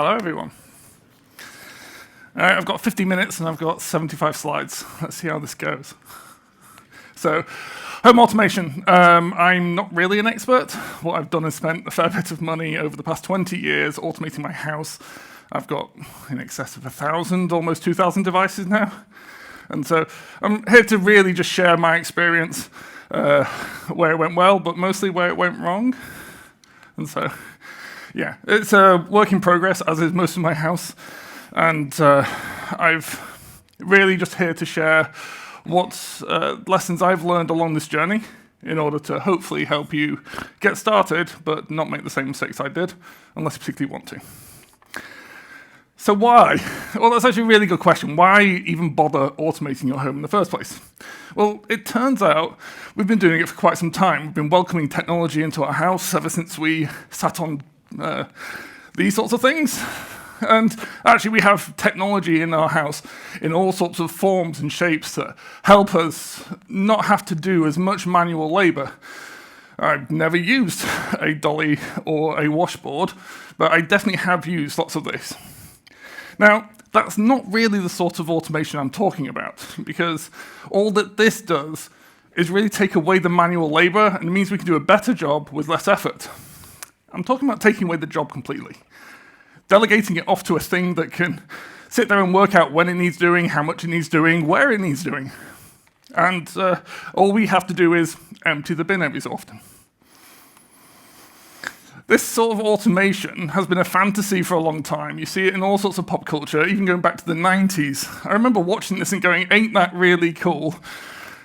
Hello, everyone. All right, I've got 50 minutes and I've got 75 slides. Let's see how this goes. So, home automation. I'm not really an expert. What I've done is spent a fair bit of money over the past 20 years automating my house. I've got in excess of 1,000, almost 2,000 devices now. And so I'm here to really just share my experience, where it went well, but mostly where it went wrong. And so, yeah, it's a work in progress, as is most of my house. And I've really just here to share what lessons I've learned along this journey in order to hopefully help you get started, but not make the same mistakes I did, unless you particularly want to. So why? Well, that's actually a really good question. Why even bother automating your home in the first place? Well, it turns out we've been doing it for quite some time. We've been welcoming technology into our house ever since we sat on these sorts of things. And actually, we have technology in our house in all sorts of forms and shapes that help us not have to do as much manual labor. I've never used a dolly or a washboard, but I definitely have used lots of this. Now, that's not really the sort of automation I'm talking about, because all that this does is really take away the manual labor, and it means we can do a better job with less effort. I'm talking about taking away the job completely. Delegating it off to a thing that can sit there and work out when it needs doing, how much it needs doing, where it needs doing. And all we have to do is empty the bin every so often. This sort of automation has been a fantasy for a long time. You see it in all sorts of pop culture, even going back to the 90s. I remember watching this and going, ain't that really cool?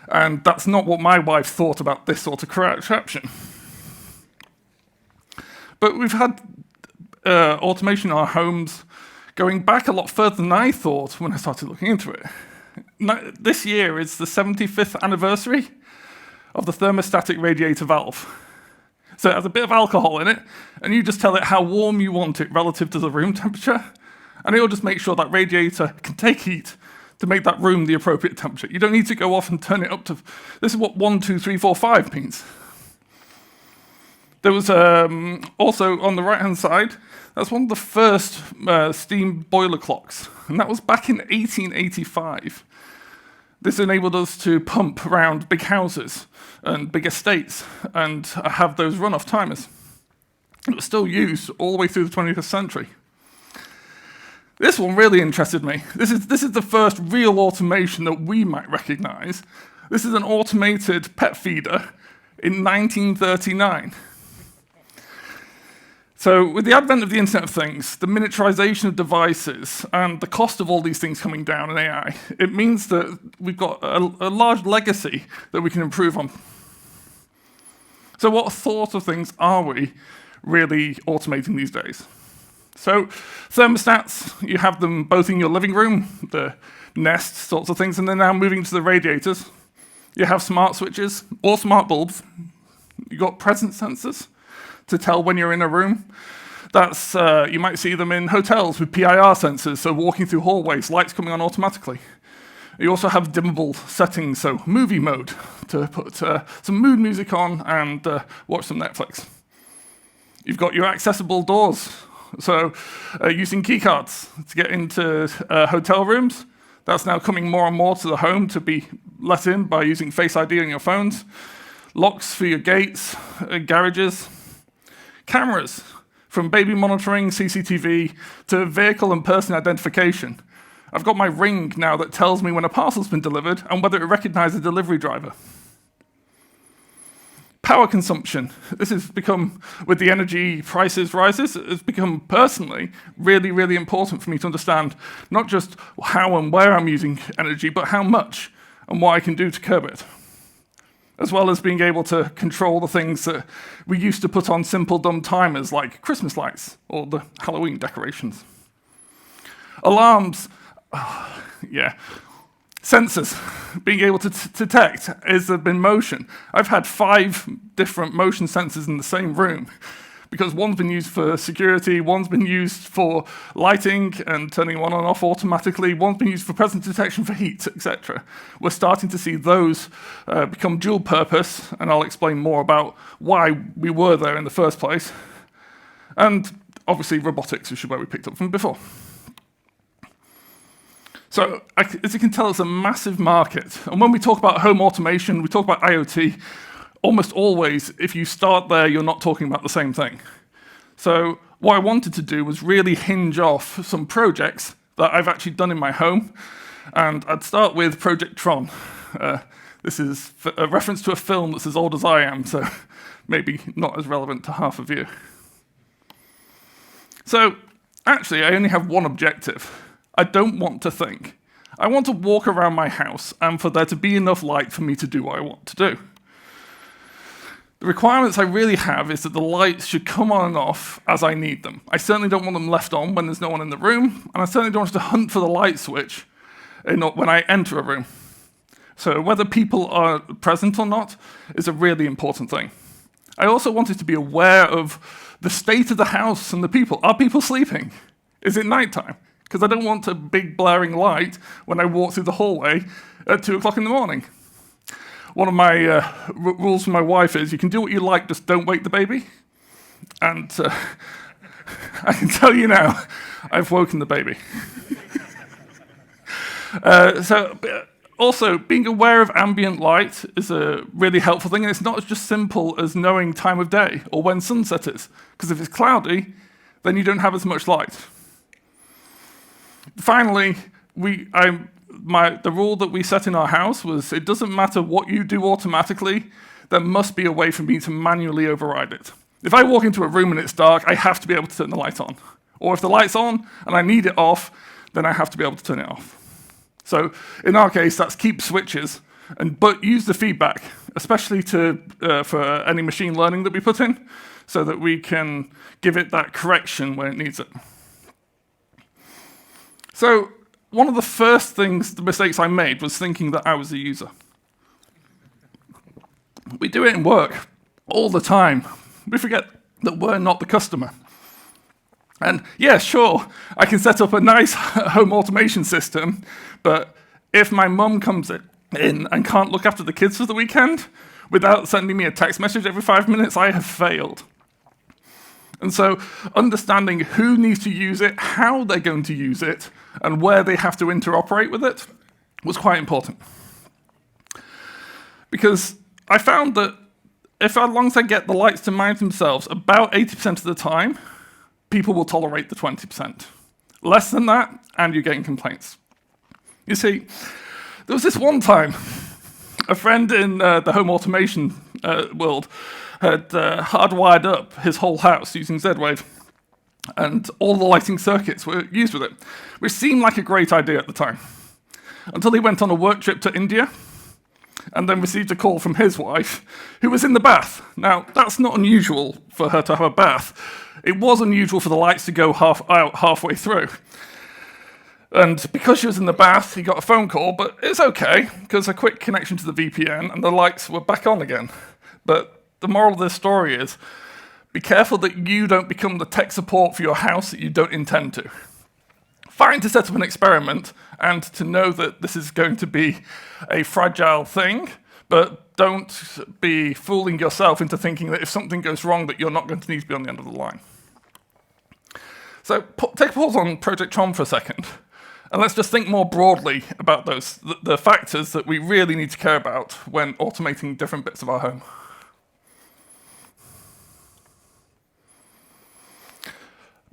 And that's not what my wife thought about this sort of contraption. But we've had automation in our homes going back a lot further than I thought when I started looking into it. This year is the 75th anniversary of the thermostatic radiator valve. So it has a bit of alcohol in it, and you just tell it how warm you want it relative to the room temperature, and it'll just make sure that radiator can take heat to make that room the appropriate temperature. You don't need to go off and turn it up to... This is what 1, 2, 3, 4, 5 means. There was also on the right-hand side, that's one of the first steam boiler clocks, and that was back in 1885. This enabled us to pump around big houses and big estates and have those run-off timers. It was still used all the way through the 20th century. This one really interested me. This is the first real automation that we might recognize. This is an automated pet feeder in 1939. So with the advent of the Internet of Things, the miniaturization of devices, and the cost of all these things coming down in AI, it means that we've got a large legacy that we can improve on. So what sort of things are we really automating these days? So thermostats, you have them both in your living room, the Nest sorts of things, and they're now moving to the radiators. You have smart switches or smart bulbs. You've got presence sensors to tell when you're in a room. That's you might see them in hotels with PIR sensors, so walking through hallways, lights coming on automatically. You also have dimmable settings, so movie mode, to put some mood music on and watch some Netflix. You've got your accessible doors, so using keycards to get into hotel rooms. That's now coming more and more to the home to be let in by using Face ID on your phones. Locks for your gates, garages. Cameras, from baby monitoring, CCTV, to vehicle and person identification. I've got my Ring now that tells me when a parcel's been delivered and whether it recognizes a delivery driver. Power consumption. This has become, with the energy prices rises, it's become personally really, really important for me to understand not just how and where I'm using energy, but how much and what I can do to curb it, as well as being able to control the things that we used to put on simple, dumb timers like Christmas lights or the Halloween decorations. Alarms, Sensors, being able to detect is there been motion. I've had 5 different motion sensors in the same room because one's been used for security, one's been used for lighting and turning one on and off automatically, one's been used for presence detection for heat, etc. We're starting to see those become dual purpose, and I'll explain more about why we were there in the first place. And obviously robotics, which is where we picked up from before. So as you can tell, it's a massive market. And when we talk about home automation, we talk about IoT, almost always, if you start there, you're not talking about the same thing. So what I wanted to do was really hinge off some projects that I've actually done in my home. And I'd start with Project Tron. This is a reference to a film that's as old as I am, so maybe not as relevant to half of you. So actually, I only have one objective. I don't want to think. I want to walk around my house and for there to be enough light for me to do what I want to do. The requirements I really have is that the lights should come on and off as I need them. I certainly don't want them left on when there's no one in the room, and I certainly don't want to hunt for the light switch when I enter a room. So whether people are present or not is a really important thing. I also wanted to be aware of the state of the house and the people. Are people sleeping? Is it nighttime? Because I don't want a big blaring light when I walk through the hallway at 2 o'clock in the morning. One of my rules for my wife is you can do what you like, just don't wake the baby. And I can tell you now, I've woken the baby. Also, being aware of ambient light is a really helpful thing, and it's not just simple as knowing time of day or when sunset is, because if it's cloudy, then you don't have as much light. Finally, the rule that we set in our house was it doesn't matter what you do automatically, there must be a way for me to manually override it. If I walk into a room and it's dark, I have to be able to turn the light on. Or if the light's on and I need it off, then I have to be able to turn it off. So in our case, that's keep switches, but use the feedback, especially for any machine learning that we put in, so that we can give it that correction when it needs it. So one of the mistakes I made was thinking that I was a user. We do it in work all the time. We forget that we're not the customer. And yeah, sure, I can set up a nice home automation system, but if my mum comes in and can't look after the kids for the weekend without sending me a text message every 5 minutes, I have failed. And so understanding who needs to use it, how they're going to use it, and where they have to interoperate with it was quite important. Because I found that as long as I get the lights to mount themselves about 80% of the time, people will tolerate the 20%. Less than that, and you're getting complaints. You see, there was this one time, a friend in the home automation world had hardwired up his whole house using Z-Wave, and all the lighting circuits were used with it, which seemed like a great idea at the time, until he went on a work trip to India, and then received a call from his wife, who was in the bath. Now, that's not unusual for her to have a bath. It was unusual for the lights to go halfway through. And because she was in the bath, he got a phone call, but it's okay, because a quick connection to the VPN and the lights were back on again. But the moral of this story is, be careful that you don't become the tech support for your house that you don't intend to. Fine to set up an experiment and to know that this is going to be a fragile thing, but don't be fooling yourself into thinking that if something goes wrong that you're not going to need to be on the end of the line. So take a pause on Project Tron for a second, and let's just think more broadly about the factors that we really need to care about when automating different bits of our home.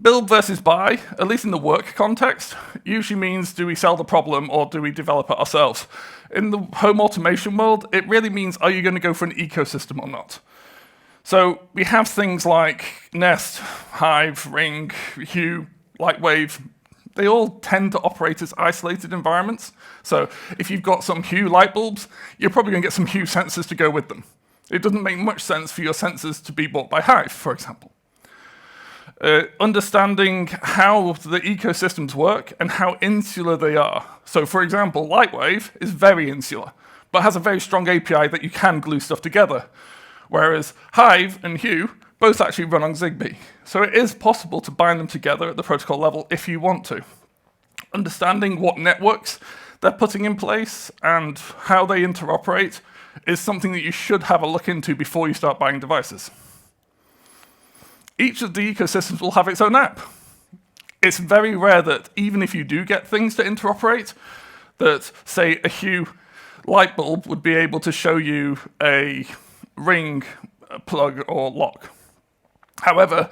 Build versus buy, at least in the work context, usually means do we sell the problem or do we develop it ourselves? In the home automation world, it really means are you going to go for an ecosystem or not? So we have things like Nest, Hive, Ring, Hue, Lightwave. They all tend to operate as isolated environments. So if you've got some Hue light bulbs, you're probably going to get some Hue sensors to go with them. It doesn't make much sense for your sensors to be bought by Hive, for example. Understanding how the ecosystems work and how insular they are. So for example, Lightwave is very insular, but has a very strong API that you can glue stuff together. Whereas Hive and Hue both actually run on Zigbee. So it is possible to bind them together at the protocol level if you want to. Understanding what networks they're putting in place and how they interoperate is something that you should have a look into before you start buying devices. each of the ecosystems will have its own app. It's very rare that even if you do get things to interoperate, that, say, a Hue light bulb would be able to show you a ring plug or lock. However,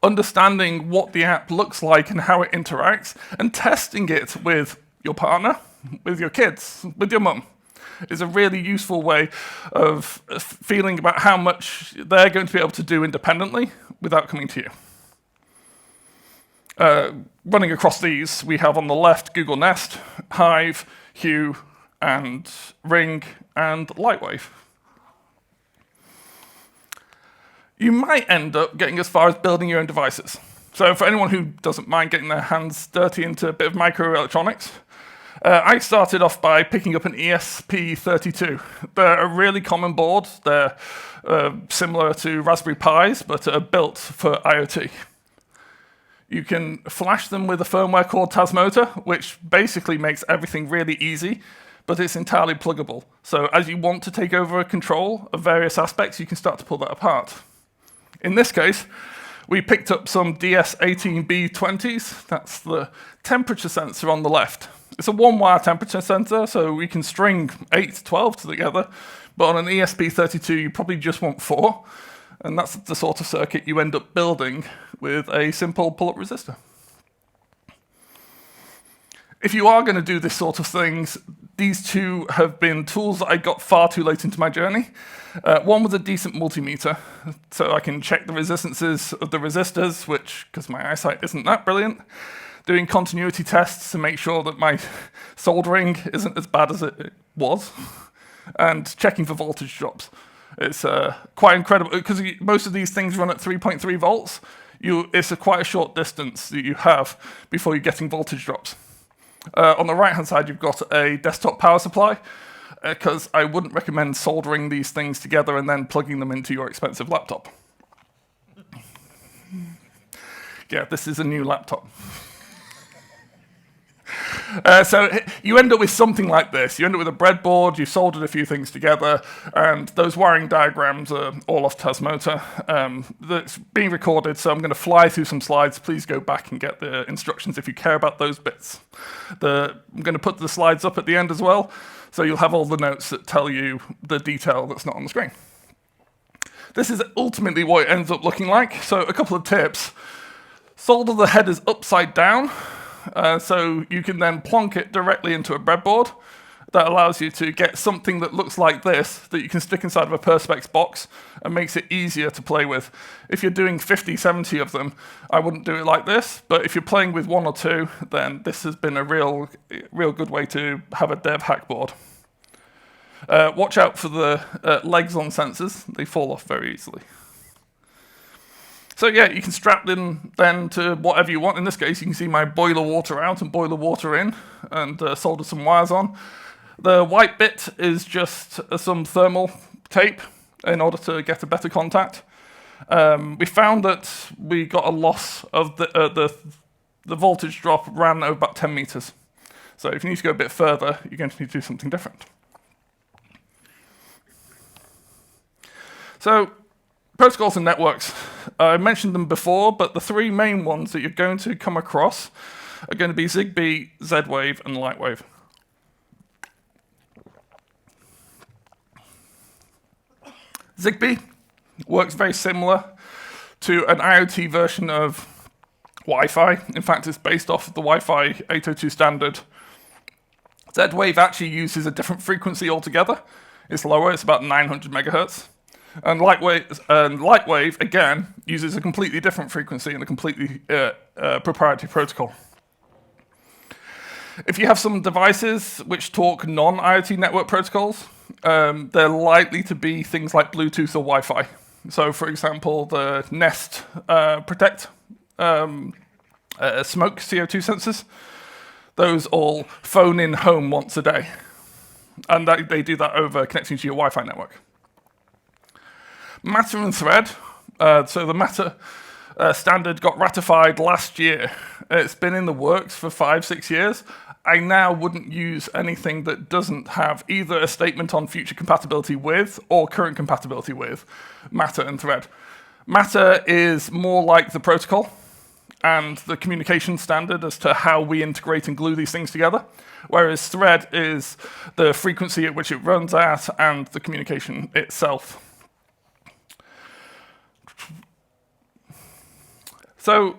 understanding what the app looks like and how it interacts, and testing it with your partner, with your kids, with your mum, is a really useful way of feeling about how much they're going to be able to do independently without coming to you. Running across these, we have on the left Google Nest, Hive, Hue, and Ring, and Lightwave. You might end up getting as far as building your own devices. So for anyone who doesn't mind getting their hands dirty into a bit of microelectronics, I started off by picking up an ESP32. They're a really common board. They're similar to Raspberry Pis, but are built for IoT. You can flash them with a firmware called Tasmota, which basically makes everything really easy, but it's entirely pluggable. So as you want to take over control of various aspects, you can start to pull that apart. In this case, we picked up some DS18B20s. That's the temperature sensor on the left. It's a one-wire temperature sensor, so we can string 8 to 12 together, but on an ESP32, you probably just want 4, and that's the sort of circuit you end up building with a simple pull-up resistor. If you are going to do this sort of things, these two have been tools that I got far too late into my journey. One was a decent multimeter, so I can check the resistances of the resistors, which, because my eyesight isn't that brilliant, doing continuity tests to make sure that my soldering isn't as bad as it was, and checking for voltage drops. It's quite incredible, because most of these things run at 3.3 volts. It's quite a short distance that you have before you're getting voltage drops. On the right-hand side, you've got a desktop power supply, because I wouldn't recommend soldering these things together and then plugging them into your expensive laptop. Yeah, this is a new laptop. So you end up with something like this. You end up with a breadboard, you've soldered a few things together, and those wiring diagrams are all off Tasmota. That's being recorded, so I'm going to fly through some slides. Please go back and get the instructions if you care about those bits. I'm going to put the slides up at the end as well, so you'll have all the notes that tell you the detail that's not on the screen. This is ultimately what it ends up looking like. So a couple of tips. Solder the headers upside down. So you can then plonk it directly into a breadboard. That allows you to get something that looks like this that you can stick inside of a Perspex box and makes it easier to play with. If you're doing 50, 70 of them, I wouldn't do it like this, but if you're playing with 1 or 2, then this has been a real good way to have a dev hack board. Watch out for the legs on sensors. They fall off very easily. So yeah, you can strap them then to whatever you want. In this case, you can see my boiler water out and boiler water in, and solder some wires on. The white bit is just some thermal tape in order to get a better contact. We found that we got a loss of the voltage drop ran over about 10 meters. So if you need to go a bit further, you're going to need to do something different. So protocols and networks. I mentioned them before, but the 3 main ones that you're going to come across are going to be Zigbee, Z-Wave, and Lightwave. Zigbee works very similar to an IoT version of Wi-Fi. In fact, it's based off of the Wi-Fi 802 standard. Z-Wave actually uses a different frequency altogether. It's lower, it's about 900 megahertz. And Lightwave, again, uses a completely different frequency and a completely proprietary protocol. If you have some devices which talk non-IoT network protocols, they're likely to be things like Bluetooth or Wi-Fi. So, for example, the Nest Protect smoke CO2 sensors, those all phone in home once a day. And they do that over connecting to your Wi-Fi network. Matter and Thread. So the Matter standard got ratified last year. It's been in the works for 5-6 years. I now wouldn't use anything that doesn't have either a statement on future compatibility with or current compatibility with Matter and Thread. Matter is more like the protocol and the communication standard as to how we integrate and glue these things together, whereas thread is the frequency at which it runs at and the communication itself. So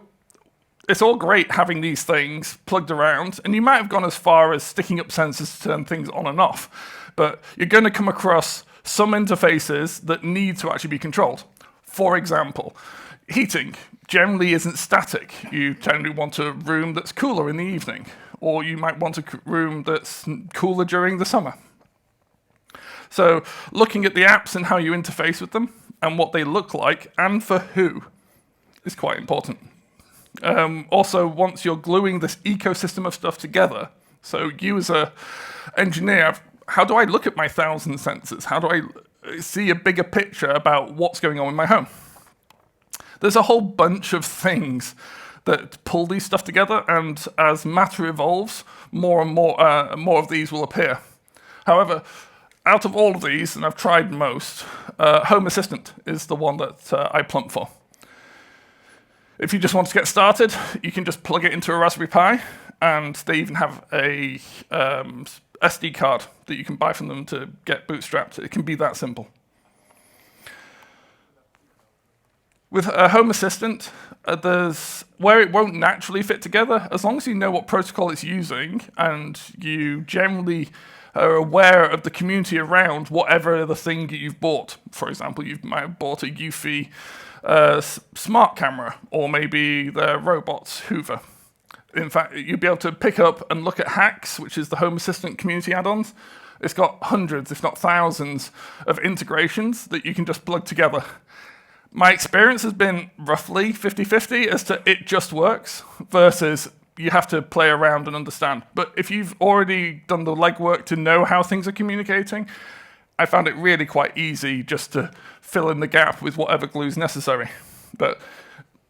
it's all great having these things plugged around, and you might have gone as far as sticking up sensors to turn things on and off, but you're going to come across some interfaces that need to actually be controlled. For example, heating generally isn't static. You generally want a room that's cooler in the evening, or you might want a room that's cooler during the summer. So looking at the apps and how you interface with them, and what they look like, and for who, is quite important. Also, once you're gluing this ecosystem of stuff together, so you as an engineer, how do I look at my 1,000 sensors? How do I see a bigger picture about what's going on in my home? There's a whole bunch of things that pull these stuff together, and as Matter evolves, more and more of these will appear. However, out of all of these, and I've tried most, Home Assistant is the one that I plump for. If you just want to get started, you can just plug it into a Raspberry Pi, and they even have a SD card that you can buy from them to get bootstrapped. It can be that simple. With a Home Assistant, there's where it won't naturally fit together, as long as you know what protocol it's using, and you generally are aware of the community around whatever the thing you've bought. For example, you might have bought a Eufy smart camera, or maybe the robot's Hoover. In fact, you'll be able to pick up and look at Hacks, which is the Home Assistant community add-ons. It's got hundreds, if not thousands, of integrations that you can just plug together. My experience has been roughly 50-50 as to it just works versus you have to play around and understand. But if you've already done the legwork to know how things are communicating, I found it really quite easy just to fill in the gap with whatever glue is necessary. But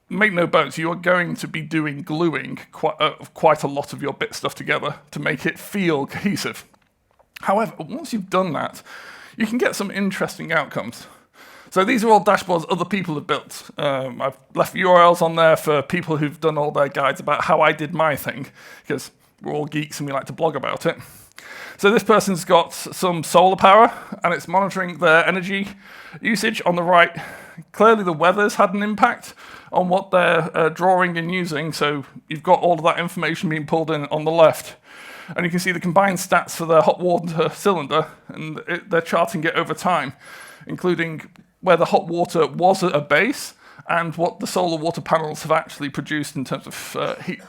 make no bones, you are going to be doing gluing quite a lot of your bit stuff together to make it feel cohesive. However, once you've done that, you can get some interesting outcomes. So these are all dashboards other people have built. I've left URLs on there for people who've done all their guides about how I did my thing, because we're all geeks and we like to blog about it. So this person's got some solar power, and it's monitoring their energy usage on the right. Clearly the weather's had an impact on what they're drawing and using, so you've got all of that information being pulled in on the left. And you can see the combined stats for their hot water cylinder, and they're charting it over time, including where the hot water was at a base and what the solar water panels have actually produced in terms of heat.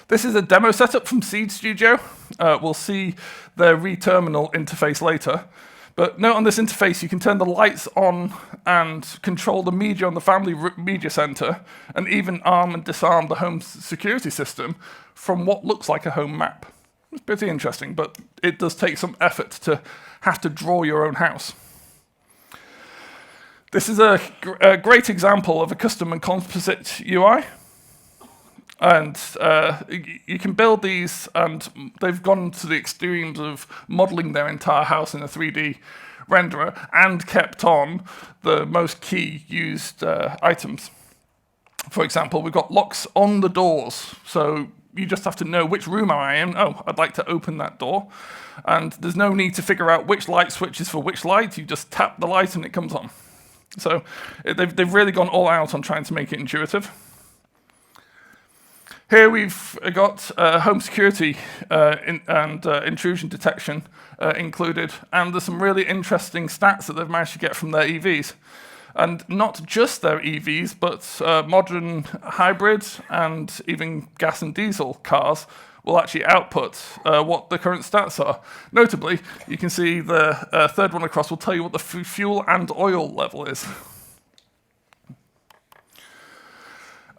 This is a demo setup from Seed Studio. We'll see the re-terminal interface later. But note on this interface, you can turn the lights on and control the media on the family media center, and even arm and disarm the home security system from what looks like a home map. It's pretty interesting, but it does take some effort to have to draw your own house. This is a great example of a custom and composite UI. And you can build these, and they've gone to the extremes of modeling their entire house in a 3D renderer and kept on the most key used items. For example, we've got locks on the doors, so you just have to know which room am I in. Oh, I'd like to open that door. And there's no need to figure out which light switch is for which light. You just tap the light and it comes on. So they've really gone all out on trying to make it intuitive. Here we've got home security and intrusion detection included, and there's some really interesting stats that they've managed to get from their EVs. And not just their EVs, but modern hybrids and even gas and diesel cars will actually output what the current stats are. Notably, you can see the third one across will tell you what the fuel and oil level is.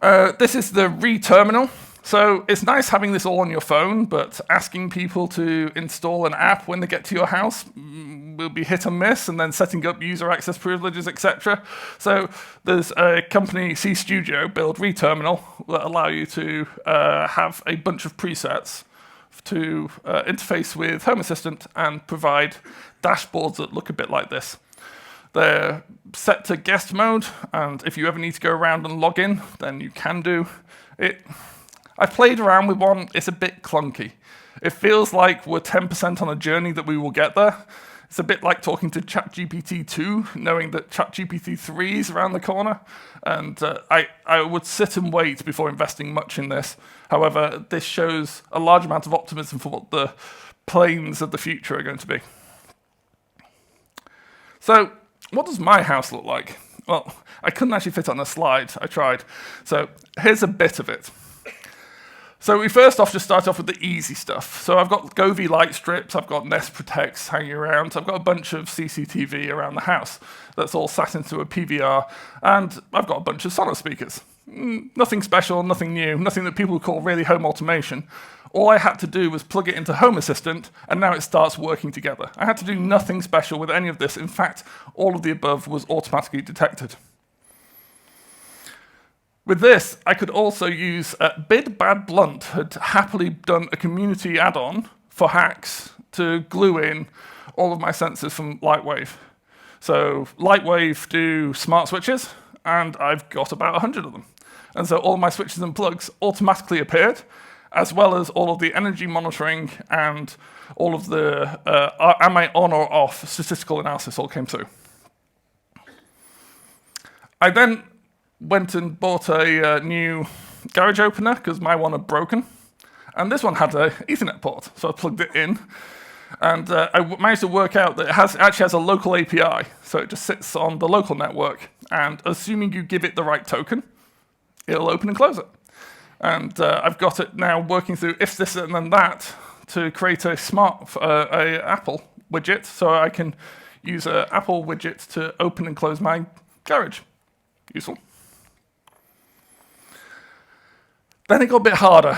This is the re-terminal. So it's nice having this all on your phone, but asking people to install an app when they get to your house will be hit and miss, and then setting up user access privileges, etc. So there's a company, C Studio, build re-terminal that allow you to have a bunch of presets to interface with Home Assistant and provide dashboards that look a bit like this. They're set to guest mode, and if you ever need to go around and log in, then you can do it. I played around with one. It's a bit clunky. It feels like we're 10% on a journey that we will get there. It's a bit like talking to ChatGPT 2, knowing that ChatGPT 3 is around the corner. And I would sit and wait before investing much in this. However, this shows a large amount of optimism for what the planes of the future are going to be. So, what does my house look like? Well, I couldn't actually fit it on a slide. I tried. So, here's a bit of it. So we first off just start off with the easy stuff. So I've got Govee light strips, I've got Nest Protects hanging around, I've got a bunch of CCTV around the house that's all sat into a PVR, and I've got a bunch of Sonos speakers. Nothing special, nothing new, nothing that people would call really home automation. All I had to do was plug it into Home Assistant, and now it starts working together. I had to do nothing special with any of this. In fact, all of the above was automatically detected. With this, I could also use Bid Bad Blunt had happily done a community add-on for hacks to glue in all of my sensors from Lightwave. So Lightwave do smart switches, and I've got about 100 of them. And so all my switches and plugs automatically appeared, as well as all of the energy monitoring and all of the am I on or off statistical analysis all came through. I then went and bought a new garage opener because my one had broken. And this one had an Ethernet port, so I plugged it in. And I managed to work out that it actually has a local API, so it just sits on the local network. And assuming you give it the right token, it'll open and close it. And I've got it now working through if this and then that to create a a Apple widget, so I can use an Apple widget to open and close my garage. Useful. Then it got a bit harder.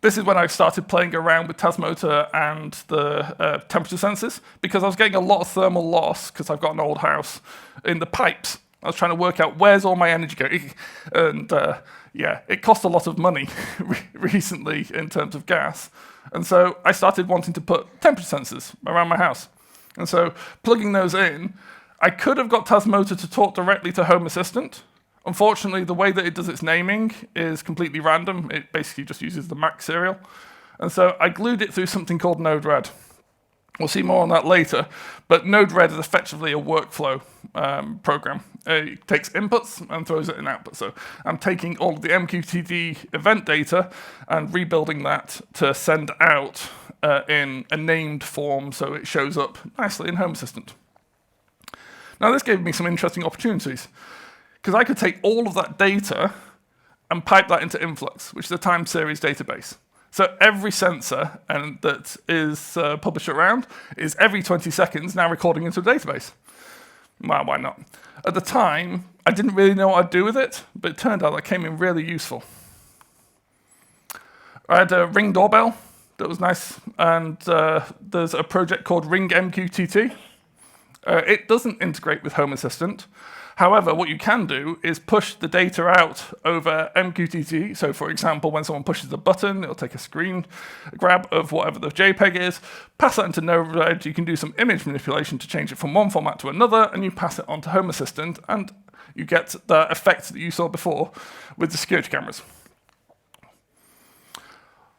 This is when I started playing around with Tasmotor and the temperature sensors, because I was getting a lot of thermal loss, because I've got an old house, in the pipes. I was trying to work out where's all my energy going. And yeah, it cost a lot of money recently in terms of gas. And so I started wanting to put temperature sensors around my house. And so plugging those in, I could have got Tasmotor to talk directly to Home Assistant. Unfortunately, the way that it does its naming is completely random. It basically just uses the Mac serial. And so I glued it through something called Node-RED. We'll see more on that later, but Node-RED is effectively a workflow program. It takes inputs and throws it in output. So I'm taking all of the MQTT event data and rebuilding that to send out in a named form so it shows up nicely in Home Assistant. Now this gave me some interesting opportunities, because I could take all of that data and pipe that into Influx, which is a time series database. So every sensor that is published around is every 20 seconds now recording into a database. Well, why not? At the time, I didn't really know what I'd do with it, but it turned out that came in really useful. I had a Ring doorbell that was nice, and there's a project called Ring MQTT. It doesn't integrate with Home Assistant. However, what you can do is push the data out over MQTT. So for example, when someone pushes a button, it'll take a screen grab of whatever the JPEG is, pass that into Node-RED. You can do some image manipulation to change it from one format to another, and you pass it on to Home Assistant, and you get the effect that you saw before with the security cameras.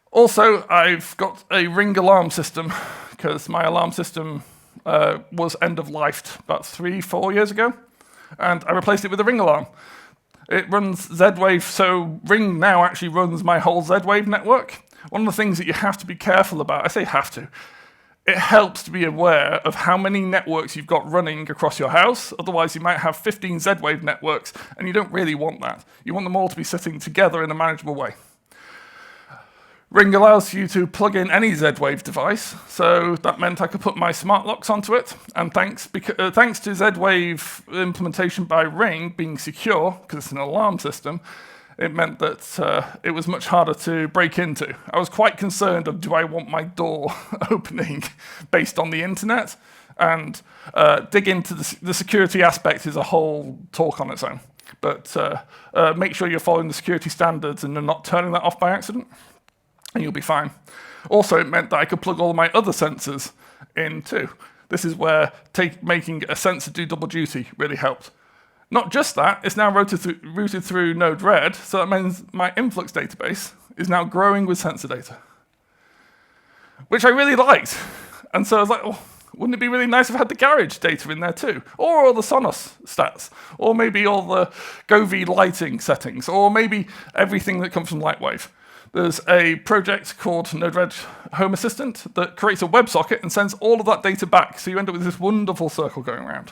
Also, I've got a Ring alarm system, because my alarm system was end-of-lifed about 3-4 years ago. And I replaced it with a Ring alarm. It runs Z-Wave, so Ring now actually runs my whole Z-Wave network. One of the things that you have to be careful about, I say have to, it helps to be aware of how many networks you've got running across your house. Otherwise, you might have 15 Z-Wave networks, and you don't really want that. You want them all to be sitting together in a manageable way. Ring allows you to plug in any Z-Wave device, so that meant I could put my smart locks onto it, and thanks to Z-Wave implementation by Ring being secure, because it's an alarm system, it meant that it was much harder to break into. I was quite concerned of, do I want my door opening based on the internet? And dig into the security aspect is a whole talk on its own. But make sure you're following the security standards and you're not turning that off by accident, and you'll be fine. Also, it meant that I could plug all my other sensors in too. This is where making a sensor do double duty really helped. Not just that, it's now routed through Node-RED, so that means my influx database is now growing with sensor data, which I really liked. And so I was like, oh, wouldn't it be really nice if I had the garage data in there too? Or all the Sonos stats, or maybe all the Govee lighting settings, or maybe everything that comes from Lightwave. There's a project called Node-RED Home Assistant that creates a WebSocket and sends all of that data back, so you end up with this wonderful circle going around.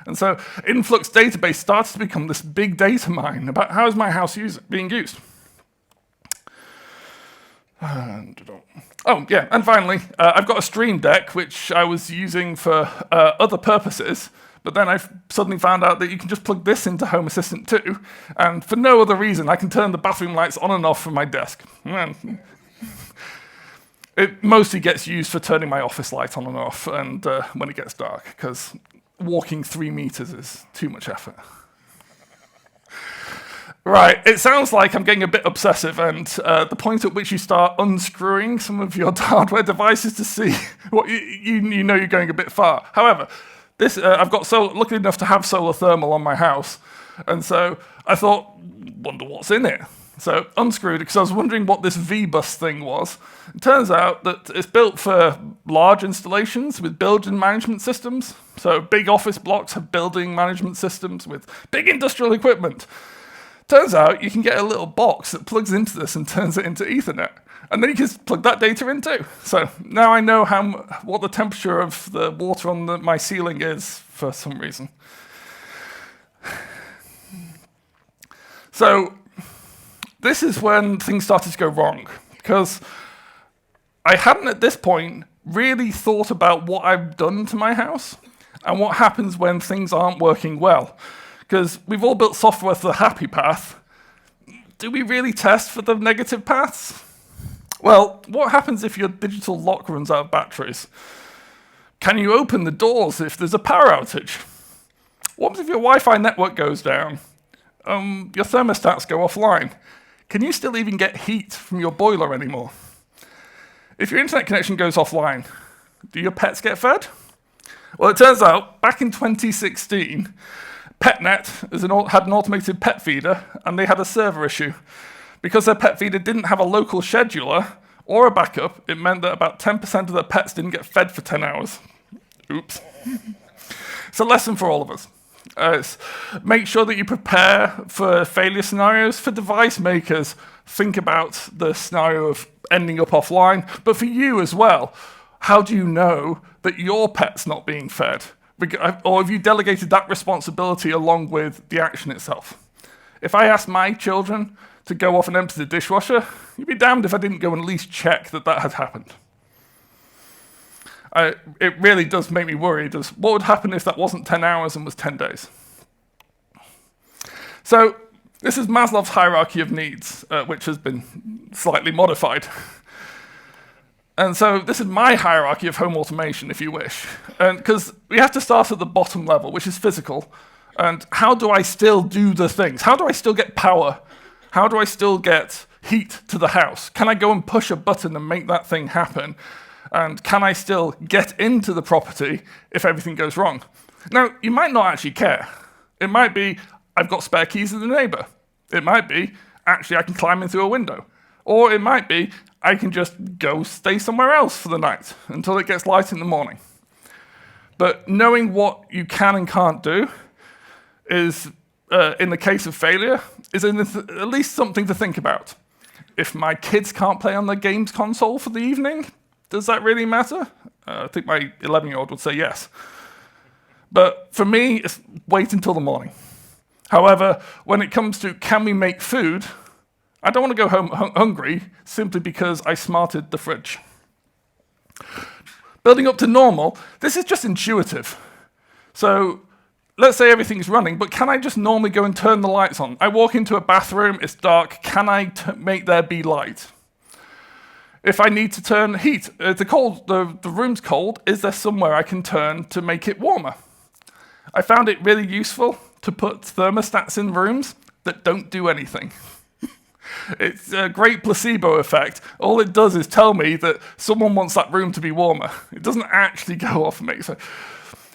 And so Influx database starts to become this big data mine about how is my house being used. Oh, yeah, and finally, I've got a Stream Deck, which I was using for other purposes, but then I suddenly found out that you can just plug this into Home Assistant too, and for no other reason, I can turn the bathroom lights on and off from my desk. It mostly gets used for turning my office light on and off, and when it gets dark, because walking 3 meters is too much effort. Right, it sounds like I'm getting a bit obsessive, and the point at which you start unscrewing some of your hardware devices to see what you know you're going a bit far. However, this I've got lucky enough to have solar thermal on my house, and so I thought, wonder what's in it. So unscrewed, because I was wondering what this V-bus thing was. It turns out that it's built for large installations with building management systems. So big office blocks have building management systems with big industrial equipment. Turns out you can get a little box that plugs into this and turns it into Ethernet. And then you can plug that data in too. So now I know what the temperature of the water on my ceiling is for some reason. So this is when things started to go wrong, because I hadn't at this point really thought about what I've done to my house and what happens when things aren't working well. Because we've all built software for the happy path. Do we really test for the negative paths? Well, what happens if your digital lock runs out of batteries? Can you open the doors if there's a power outage? What if your Wi-Fi network goes down? Your thermostats go offline. Can you still even get heat from your boiler anymore? If your internet connection goes offline, do your pets get fed? Well, it turns out, back in 2016, PetNet had an automated pet feeder, and they had a server issue. Because their pet feeder didn't have a local scheduler or a backup, it meant that about 10% of their pets didn't get fed for 10 hours. Oops. It's a lesson for all of us. Make sure that you prepare for failure scenarios. For device makers, think about the scenario of ending up offline. But for you as well, how do you know that your pet's not being fed? Or have you delegated that responsibility along with the action itself? If I asked my children to go off and empty the dishwasher, you'd be damned if I didn't go and at least check that that had happened. It really does make me worried as what would happen if that wasn't 10 hours and was 10 days. So this is Maslow's hierarchy of needs, which has been slightly modified. And so this is my hierarchy of home automation, if you wish. Because we have to start at the bottom level, which is physical. And how do I still do the things? How do I still get power? How do I still get heat to the house? Can I go and push a button and make that thing happen? And can I still get into the property if everything goes wrong? Now, you might not actually care. It might be, I've got spare keys to the neighbor. It might be, actually, I can climb in through a window. Or it might be, I can just go stay somewhere else for the night until it gets light in the morning. But knowing what you can and can't do is, in the case of failure, is at least something to think about. If my kids can't play on the games console for the evening, does that really matter? I think my 11-year-old would say yes. But for me, it's wait until the morning. However, when it comes to can we make food, I don't want to go home hungry simply because I smarted the fridge. Building up to normal, this is just intuitive. So let's say everything's running, but can I just normally go and turn the lights on? I walk into a bathroom, it's dark, can I make there be light? If I need to turn heat, the room's cold, is there somewhere I can turn to make it warmer? I found it really useful to put thermostats in rooms that don't do anything. It's a great placebo effect. All it does is tell me that someone wants that room to be warmer. It doesn't actually go off and make so.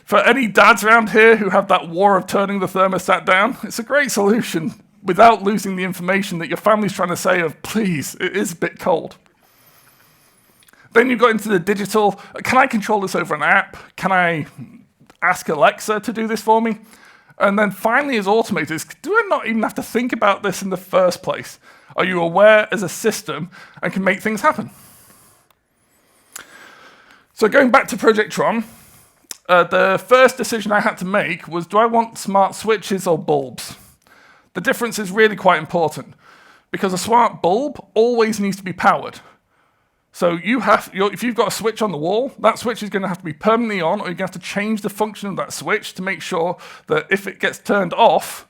For any dads around here who have that war of turning the thermostat down, it's a great solution without losing the information that your family's trying to say of, please, it is a bit cold. Then you got into the digital, can I control this over an app? Can I ask Alexa to do this for me? And then finally, as automated, do I not even have to think about this in the first place? Are you aware as a system and can make things happen? So going back to Project Tron, the first decision I had to make was, do I want smart switches or bulbs? The difference is really quite important, because a smart bulb always needs to be powered. So if you've got a switch on the wall, that switch is going to have to be permanently on, or you're going to have to change the function of that switch to make sure that if it gets turned off,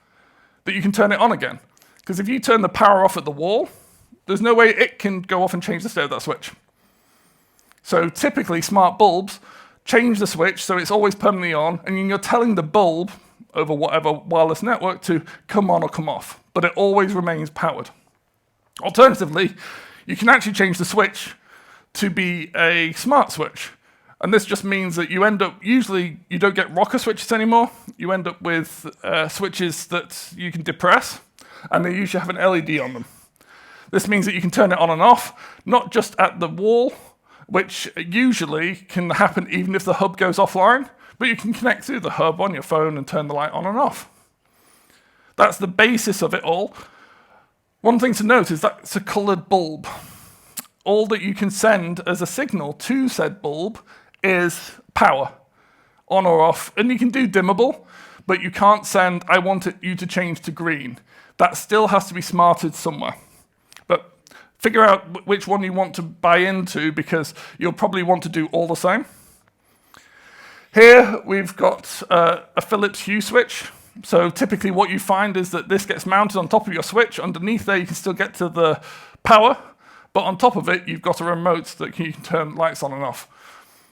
that you can turn it on again. Because if you turn the power off at the wall, there's no way it can go off and change the state of that switch. So typically, smart bulbs change the switch so it's always permanently on, and you're telling the bulb over whatever wireless network to come on or come off, but it always remains powered. Alternatively, you can actually change the switch to be a smart switch. And this just means that you end up, usually you don't get rocker switches anymore. You end up with switches that you can depress, and they usually have an LED on them. This means that you can turn it on and off, not just at the wall, which usually can happen even if the hub goes offline, but you can connect through the hub on your phone and turn the light on and off. That's the basis of it all. One thing to note is that it's a colored bulb. All that you can send as a signal to said bulb is power, on or off. And you can do dimmable, but you can't send, I want you to change to green. That still has to be smarted somewhere. But figure out which one you want to buy into, because you'll probably want to do all the same. Here we've got a Philips Hue switch. So typically what you find is that this gets mounted on top of your switch. Underneath there you can still get to the power, but on top of it you've got a remote that you can turn lights on and off.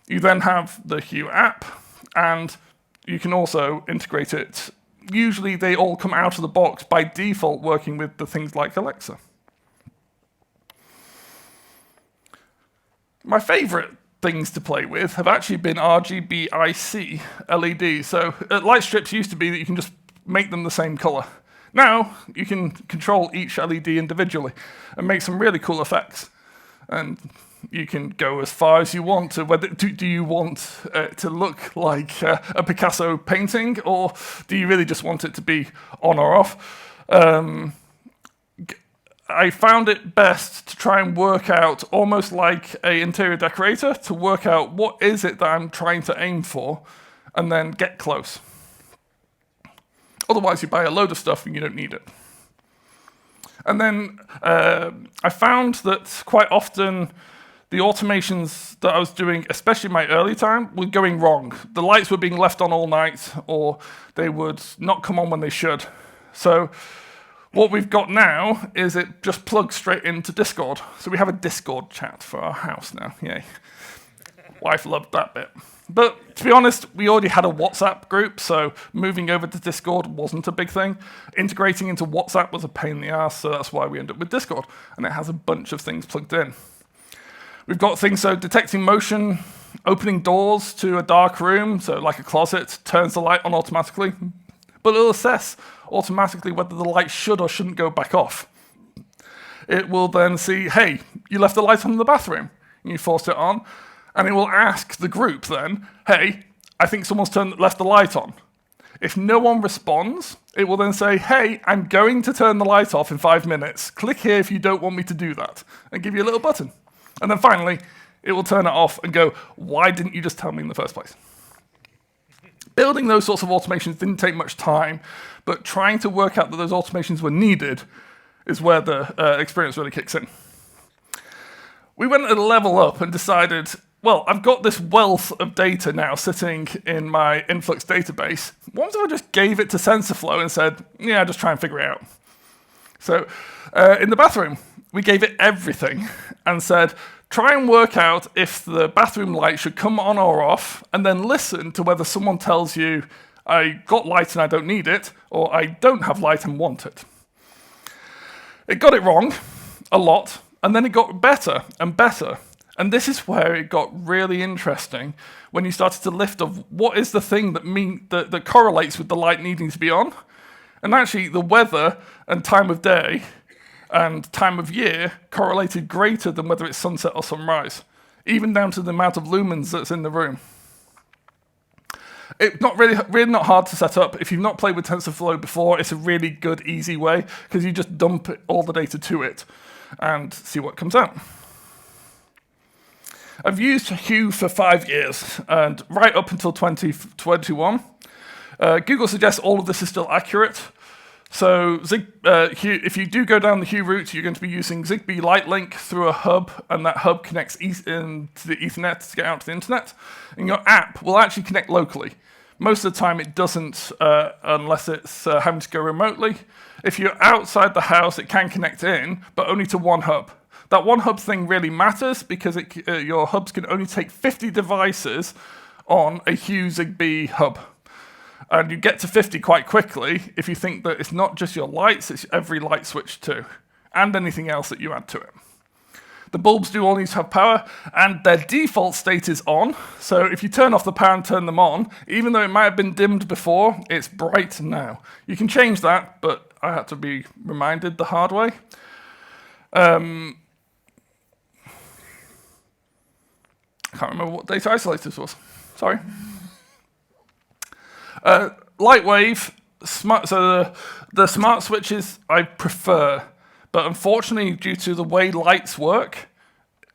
You then have the Hue app, and you can also integrate it. Usually they all come out of the box by default working with the things like Alexa. My favorite things to play with have actually been RGBIC LEDs. So light strips used to be that you can just make them the same color. Now you can control each LED individually and make some really cool effects. And you can go as far as you want to whether do you want to look like a Picasso painting, or do you really just want it to be on or off? I found it best to try and work out, almost like an interior decorator, to work out what is it that I'm trying to aim for, and then get close. Otherwise, you buy a load of stuff and you don't need it. And then I found that quite often the automations that I was doing, especially in my early time, were going wrong. The lights were being left on all night, or they would not come on when they should. So what we've got now is it just plugs straight into Discord. So we have a Discord chat for our house now. Yay. Wife loved that bit. But to be honest, we already had a WhatsApp group, so moving over to Discord wasn't a big thing. Integrating into WhatsApp was a pain in the ass, so that's why we ended up with Discord. And it has a bunch of things plugged in. We've got things, so detecting motion, opening doors to a dark room, so like a closet, turns the light on automatically. But it'll assess automatically whether the light should or shouldn't go back off. It will then see, hey, you left the light on in the bathroom, and you forced it on, and it will ask the group then, hey, I think someone's left the light on. If no one responds, it will then say, hey, I'm going to turn the light off in 5 minutes. Click here if you don't want me to do that, and give you a little button. And then finally, it will turn it off and go, why didn't you just tell me in the first place? Building those sorts of automations didn't take much time, but trying to work out that those automations were needed is where the experience really kicks in. We went a level up and decided, well, I've got this wealth of data now sitting in my Influx database. What if I just gave it to TensorFlow and said, yeah, just try and figure it out? So in the bathroom, we gave it everything and said, try and work out if the bathroom light should come on or off, and then listen to whether someone tells you, I got light and I don't need it, or I don't have light and want it. It got it wrong a lot, and then it got better and better. And this is where it got really interesting when you started to lift of what is the thing that correlates with the light needing to be on. And actually, the weather and time of day and time of year correlated greater than whether it's sunset or sunrise, even down to the amount of lumens that's in the room. It's not really not hard to set up. If you've not played with TensorFlow before, it's a really good, easy way, because you just dump all the data to it and see what comes out. I've used Hue for 5 years, and right up until 2021. Google suggests all of this is still accurate. So Hue, if you do go down the Hue route, you're going to be using Zigbee Lightlink through a hub, and that hub connects into the Ethernet to get out to the internet. And your app will actually connect locally. Most of the time it doesn't, unless it's having to go remotely. If you're outside the house, it can connect in, but only to one hub. That one hub thing really matters because your hubs can only take 50 devices on a Hue Zigbee hub. And you get to 50 quite quickly if you think that it's not just your lights, it's every light switch too, and anything else that you add to it. The bulbs do all need to have power, and their default state is on. So if you turn off the power and turn them on, even though it might have been dimmed before, it's bright now. You can change that, but I had to be reminded the hard way. I can't remember what data isolators was. Sorry. Lightwave, so the smart switches I prefer, but unfortunately, due to the way lights work,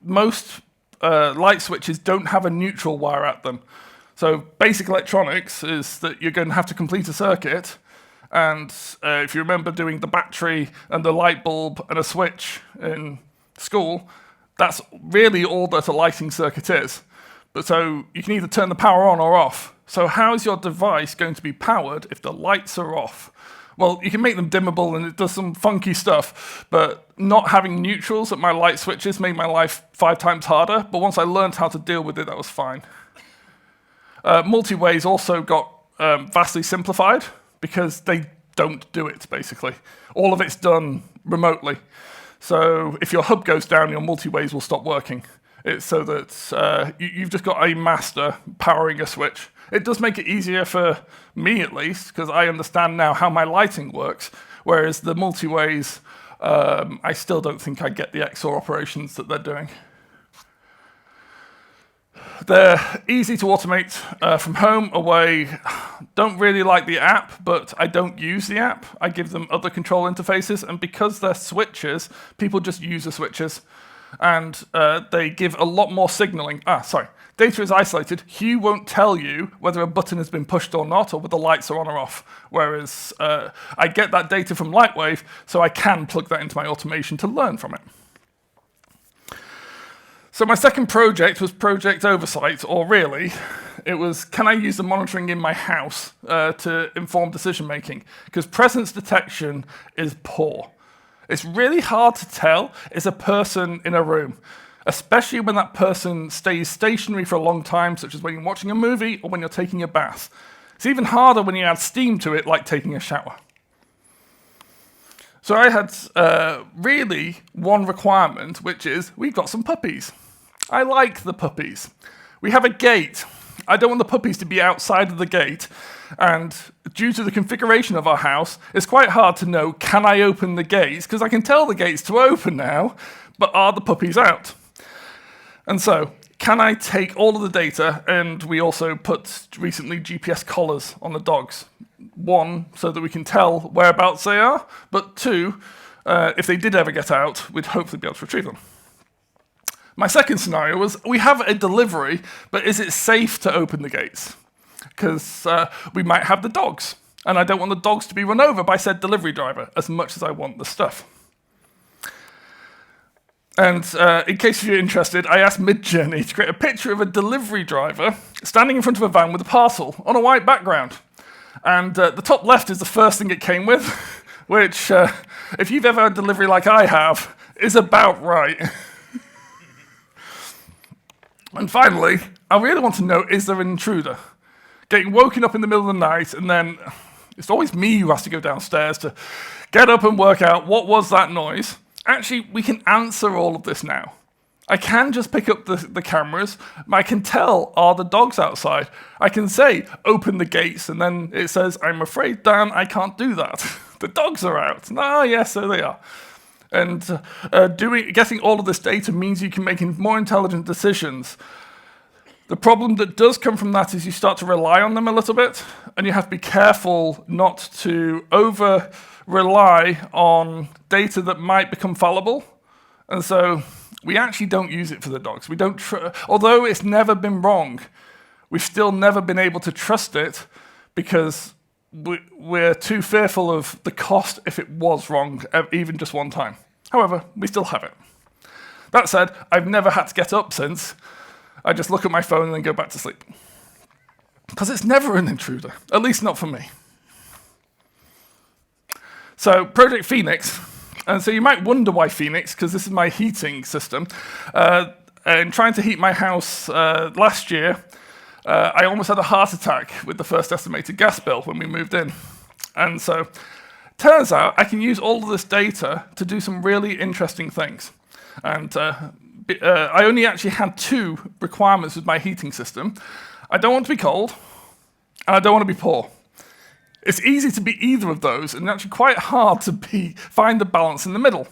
most light switches don't have a neutral wire at them. So basic electronics is that you're going to have to complete a circuit, and if you remember doing the battery and the light bulb and a switch in school, that's really all that a lighting circuit is. But so you can either turn the power on or off. So how is your device going to be powered if the lights are off? Well, you can make them dimmable and it does some funky stuff, but not having neutrals at my light switches made my life 5 times harder, but once I learned how to deal with it, that was fine. Multi-ways also got vastly simplified because they don't do it, basically. All of it's done remotely. So if your hub goes down, your multi-ways will stop working. It's so that you've just got a master powering a switch. It does make it easier for me, at least, because I understand now how my lighting works, whereas the multi-ways, I still don't think I get the XOR operations that they're doing. They're easy to automate from home, away. Don't really like the app, but I don't use the app. I give them other control interfaces, and because they're switches, people just use the switches. And they give a lot more signaling. Data is isolated. Hue won't tell you whether a button has been pushed or not, or whether the lights are on or off. Whereas I get that data from Lightwave, so I can plug that into my automation to learn from it. So my second project was project oversight, or really, it was, can I use the monitoring in my house to inform decision making? Because presence detection is poor. It's really hard to tell is a person in a room, especially when that person stays stationary for a long time, such as when you're watching a movie or when you're taking a bath. It's even harder when you add steam to it, like taking a shower. So I had really one requirement, which is we've got some puppies. I like the puppies. We have a gate. I don't want the puppies to be outside of the gate, and due to the configuration of our house, it's quite hard to know, can I open the gates? Because I can tell the gates to open now, but are the puppies out? And so, can I take all of the data, and we also put recently GPS collars on the dogs. 1, so that we can tell whereabouts they are, but 2, if they did ever get out, we'd hopefully be able to retrieve them. My second scenario was, we have a delivery, but is it safe to open the gates? Because we might have the dogs, and I don't want the dogs to be run over by said delivery driver as much as I want the stuff. And in case you're interested, I asked Midjourney to create a picture of a delivery driver standing in front of a van with a parcel on a white background. And the top left is the first thing it came with, which, if you've ever had a delivery like I have, is about right. And finally, I really want to know, is there an intruder? Getting woken up in the middle of the night, and then It's always me who has to go downstairs to get up and work out what was that noise. Actually, we can answer all of this now. I can just pick up the cameras. I can tell, are the dogs outside? I can say, open the gates, and then it says, I'm afraid, Dan, I can't do that. The dogs are out. Ah, yes, so they are. And getting all of this data means you can make more intelligent decisions. The problem that does come from that is you start to rely on them a little bit, and you have to be careful not to over-rely on data that might become fallible. And so we actually don't use it for the dogs. We don't. Although it's never been wrong, we've still never been able to trust it because we're too fearful of the cost if it was wrong, even just one time. However, we still have it. That said, I've never had to get up since. I just look at my phone and then go back to sleep. Because it's never an intruder, at least not for me. So, Project Phoenix. And so you might wonder why Phoenix, because this is my heating system. And trying to heat my house last year, I almost had a heart attack with the first estimated gas bill when we moved in. And so, turns out I can use all of this data to do some really interesting things. And I only actually had 2 requirements with my heating system. I don't want to be cold, and I don't want to be poor. It's easy to be either of those, and actually quite hard to find the balance in the middle.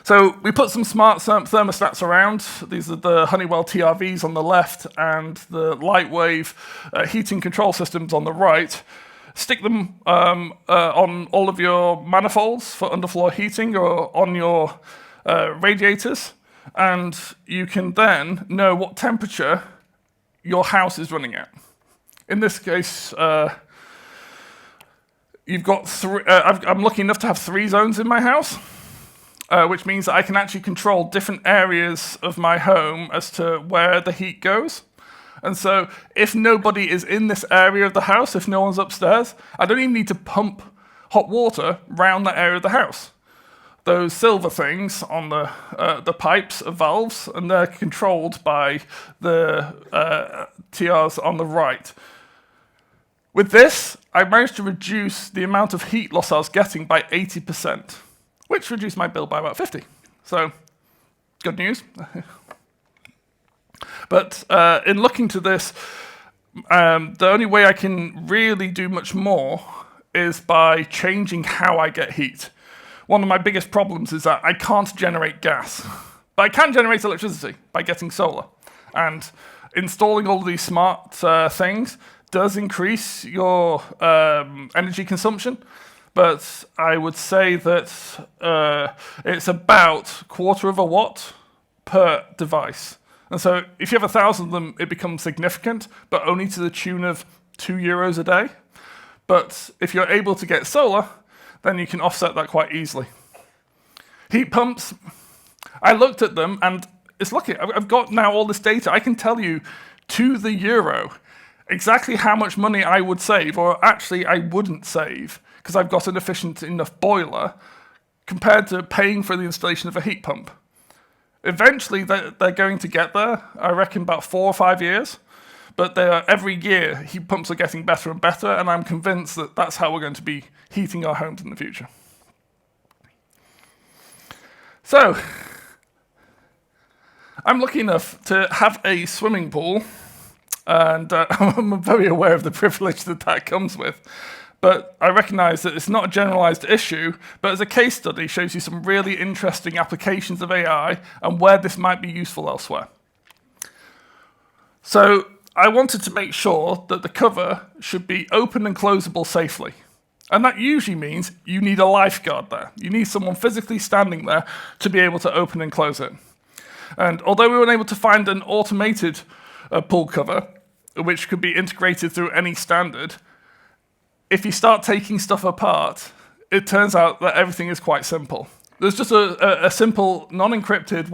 So we put some smart thermostats around. These are the Honeywell TRVs on the left and the Lightwave heating control systems on the right. Stick them on all of your manifolds for underfloor heating or on your radiators, and you can then know what temperature your house is running at. In this case, you've got I'm lucky enough to have 3 zones in my house, which means that I can actually control different areas of my home as to where the heat goes. And so if nobody is in this area of the house, if no one's upstairs, I don't even need to pump hot water around that area of the house. Those silver things on the pipes are valves, and they're controlled by the TRs on the right. With this, I managed to reduce the amount of heat loss I was getting by 80%, which reduced my bill by about 50. So, good news. But in looking to this, the only way I can really do much more is by changing how I get heat. One of my biggest problems is that I can't generate gas, but I can generate electricity by getting solar. And installing all of these smart things does increase your energy consumption, but I would say that it's about 1/4 of a watt per device. And so if you have 1,000 of them, it becomes significant, but only to the tune of €2 a day. But if you're able to get solar, then you can offset that quite easily. Heat pumps, I looked at them, and it's lucky. I've got now all this data. I can tell you to the euro exactly how much money I would save, or actually I wouldn't save, because I've got an efficient enough boiler compared to paying for the installation of a heat pump. Eventually, they're going to get there. I reckon about 4 or 5 years. But every year, heat pumps are getting better and better, and I'm convinced that that's how we're going to be heating our homes in the future. So, I'm lucky enough to have a swimming pool, and I'm very aware of the privilege that comes with. But I recognize that it's not a generalized issue, but as a case study, shows you some really interesting applications of AI and where this might be useful elsewhere. So I wanted to make sure that the cover should be open and closable safely. And that usually means you need a lifeguard there. You need someone physically standing there to be able to open and close it. And although we weren't able to find an automated pool cover, which could be integrated through any standard, if you start taking stuff apart, it turns out that everything is quite simple. There's just a simple non-encrypted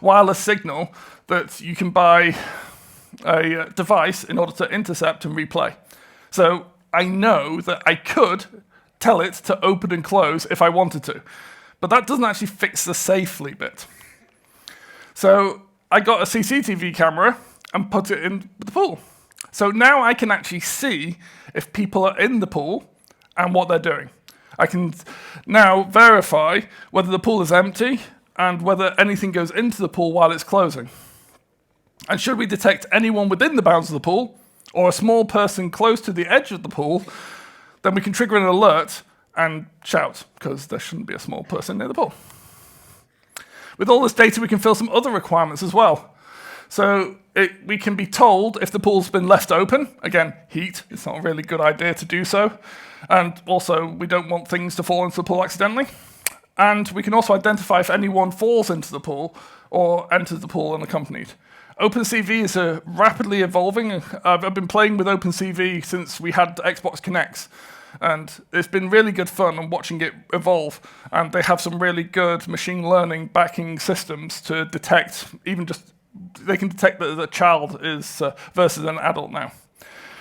wireless signal that you can buy a device in order to intercept and replay. So I know that I could tell it to open and close if I wanted to, but that doesn't actually fix the safely bit. So I got a CCTV camera and put it in the pool. So now I can actually see if people are in the pool and what they're doing. I can now verify whether the pool is empty and whether anything goes into the pool while it's closing. And should we detect anyone within the bounds of the pool, or a small person close to the edge of the pool, then we can trigger an alert and shout, because there shouldn't be a small person near the pool. With all this data, we can fill some other requirements as well. So we can be told if the pool's been left open. Again, heat, it's not a really good idea to do so. And also, we don't want things to fall into the pool accidentally. And we can also identify if anyone falls into the pool or enters the pool unaccompanied. OpenCV is rapidly evolving. I've been playing with OpenCV since we had Xbox Kinects. And it's been really good fun and watching it evolve. And they have some really good machine learning backing systems to detect, they can detect that the child is versus an adult now.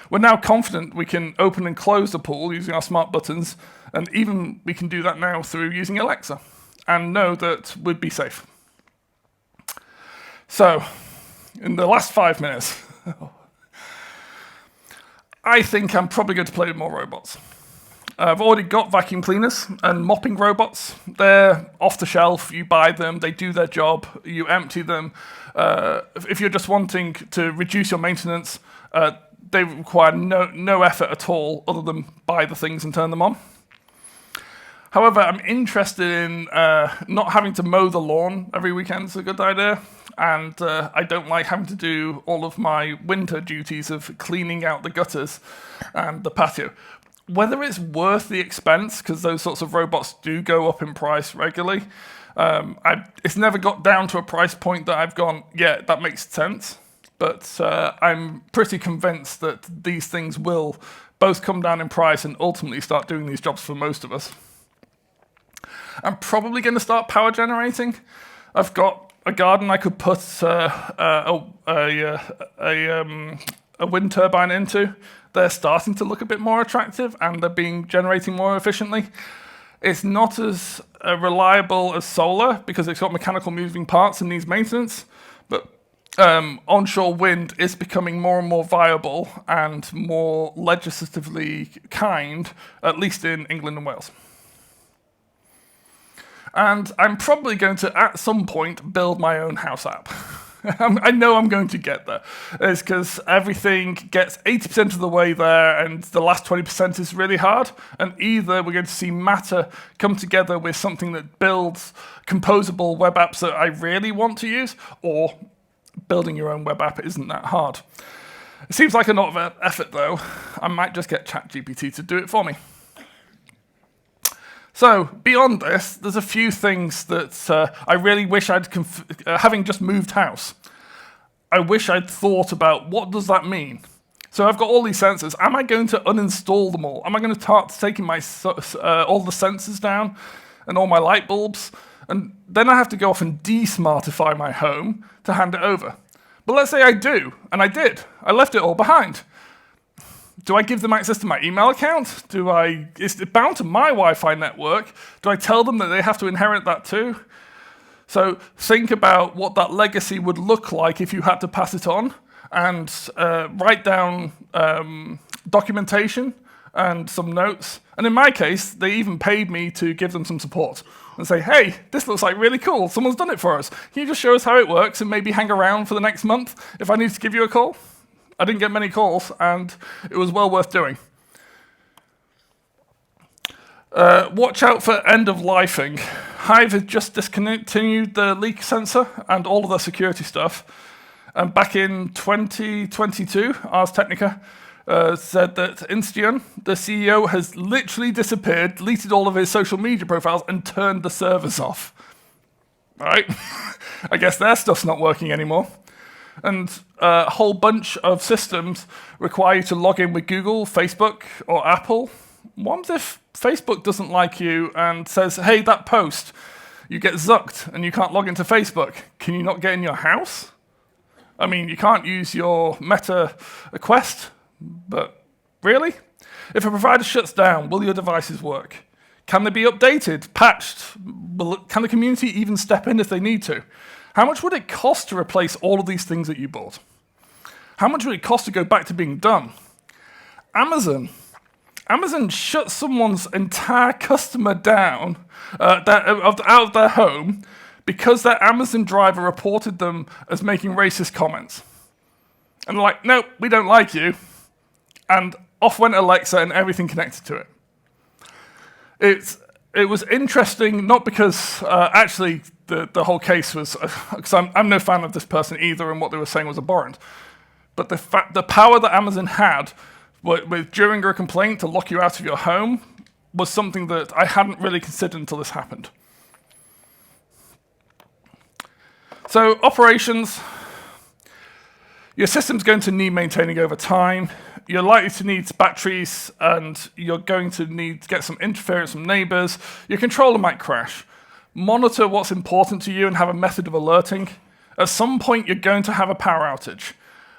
We're now confident we can open and close the pool using our smart buttons, and even we can do that now through using Alexa, and know that we'd be safe. So, in the last 5 minutes, I think I'm probably going to play with more robots. I've already got vacuum cleaners and mopping robots. They're off the shelf, you buy them, they do their job, you empty them. If you're just wanting to reduce your maintenance, they require no effort at all other than buy the things and turn them on. However, I'm interested in not having to mow the lawn every weekend is a good idea. And I don't like having to do all of my winter duties of cleaning out the gutters and the patio. Whether it's worth the expense, because those sorts of robots do go up in price regularly, it's never got down to a price point that I've gone, yeah, that makes sense. But I'm pretty convinced that these things will both come down in price and ultimately start doing these jobs for most of us. I'm probably going to start power generating. I've got a garden I could put a wind turbine into. They're starting to look a bit more attractive, and they're generating more efficiently. It's not as reliable as solar because it's got mechanical moving parts and needs maintenance, but onshore wind is becoming more and more viable and more legislatively kind, at least in England and Wales. And I'm probably going to, at some point, build my own house app. I know I'm going to get there. It's because everything gets 80% of the way there, and the last 20% is really hard. And either we're going to see Matter come together with something that builds composable web apps that I really want to use, or building your own web app isn't that hard. It seems like a lot of effort, though. I might just get ChatGPT to do it for me. So, beyond this, there's a few things that I really wish I'd, having just moved house, I wish I'd thought about what does that mean? So I've got all these sensors. Am I going to uninstall them all? Am I going to start taking my all the sensors down and all my light bulbs? And then I have to go off and de-smartify my home to hand it over. But let's say I do, and I did. I left it all behind. Do I give them access to my email account? Is it bound to my Wi-Fi network? Do I tell them that they have to inherit that too? So think about what that legacy would look like if you had to pass it on, and write down documentation and some notes. And in my case, they even paid me to give them some support and say, hey, this looks like really cool. Someone's done it for us. Can you just show us how it works and maybe hang around for the next month if I need to give you a call? I didn't get many calls, and it was well worth doing. Watch out for end-of-lifing. Hive has just discontinued the leak sensor and all of their security stuff. And back in 2022, Ars Technica said that Insteon, the CEO, has literally disappeared, deleted all of his social media profiles, and turned the servers off. All right? I guess their stuff's not working anymore. And a whole bunch of systems require you to log in with Google, Facebook, or Apple. What if Facebook doesn't like you and says, hey, that post, you get zucked and you can't log into Facebook. Can you not get in your house? I mean, you can't use your Meta Quest, but really? If a provider shuts down, will your devices work? Can they be updated, patched? Can the community even step in if they need to? How much would it cost to replace all of these things that you bought? How much would it cost to go back to being done? Amazon shut someone's entire customer down out of their home because their Amazon driver reported them as making racist comments. And they're like, nope, we don't like you. And off went Alexa and everything connected to it. It was interesting, not because actually the whole case was, because I'm no fan of this person either, and what they were saying was abhorrent. But the power that Amazon had during a complaint to lock you out of your home was something that I hadn't really considered until this happened. So operations, your system's going to need maintaining over time. You're likely to need batteries, and you're going to need to get some interference from neighbors. Your controller might crash. Monitor what's important to you and have a method of alerting. At some point, you're going to have a power outage.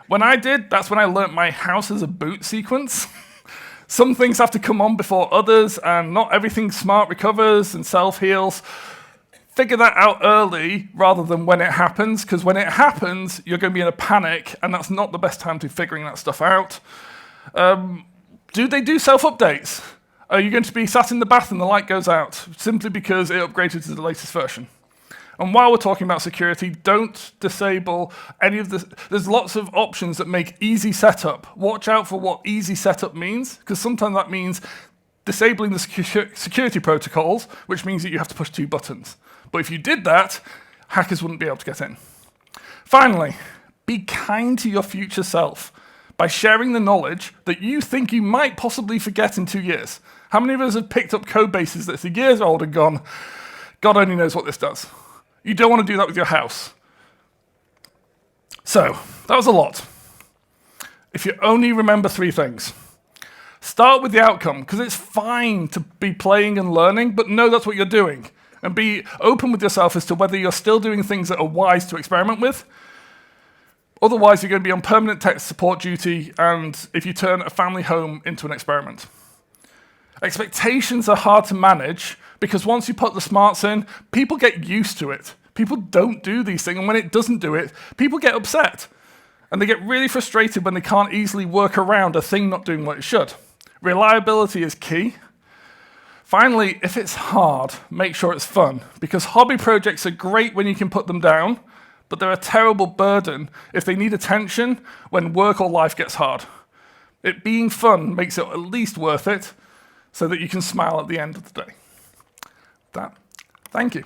When I did, that's when I learnt my house as a boot sequence. Some things have to come on before others, and not everything smart recovers and self-heals. Figure that out early rather than when it happens, because when it happens, you're going to be in a panic, and that's not the best time to be figuring that stuff out. Do they do self-updates? Are you going to be sat in the bath and the light goes out simply because it upgraded to the latest version? And while we're talking about security, don't disable any of this. There's lots of options that make easy setup. Watch out for what easy setup means, because sometimes that means disabling the security protocols, which means that you have to push 2 buttons. But if you did that, hackers wouldn't be able to get in. Finally, be kind to your future self by sharing the knowledge that you think you might possibly forget in 2 years. How many of us have picked up code bases that's a years old and gone, God only knows what this does? You don't want to do that with your house. So, that was a lot. If you only remember 3 things. Start with the outcome, because it's fine to be playing and learning, but know that's what you're doing. And be open with yourself as to whether you're still doing things that are wise to experiment with. Otherwise, you're going to be on permanent tech support duty, and if you turn a family home into an experiment. Expectations are hard to manage, because once you put the smarts in, people get used to it. People don't do these things, and when it doesn't do it, people get upset. And they get really frustrated when they can't easily work around a thing not doing what it should. Reliability is key. Finally, if it's hard, make sure it's fun, because hobby projects are great when you can put them down, but they're a terrible burden if they need attention when work or life gets hard. It being fun makes it at least worth it, so that you can smile at the end of the day. Thank you.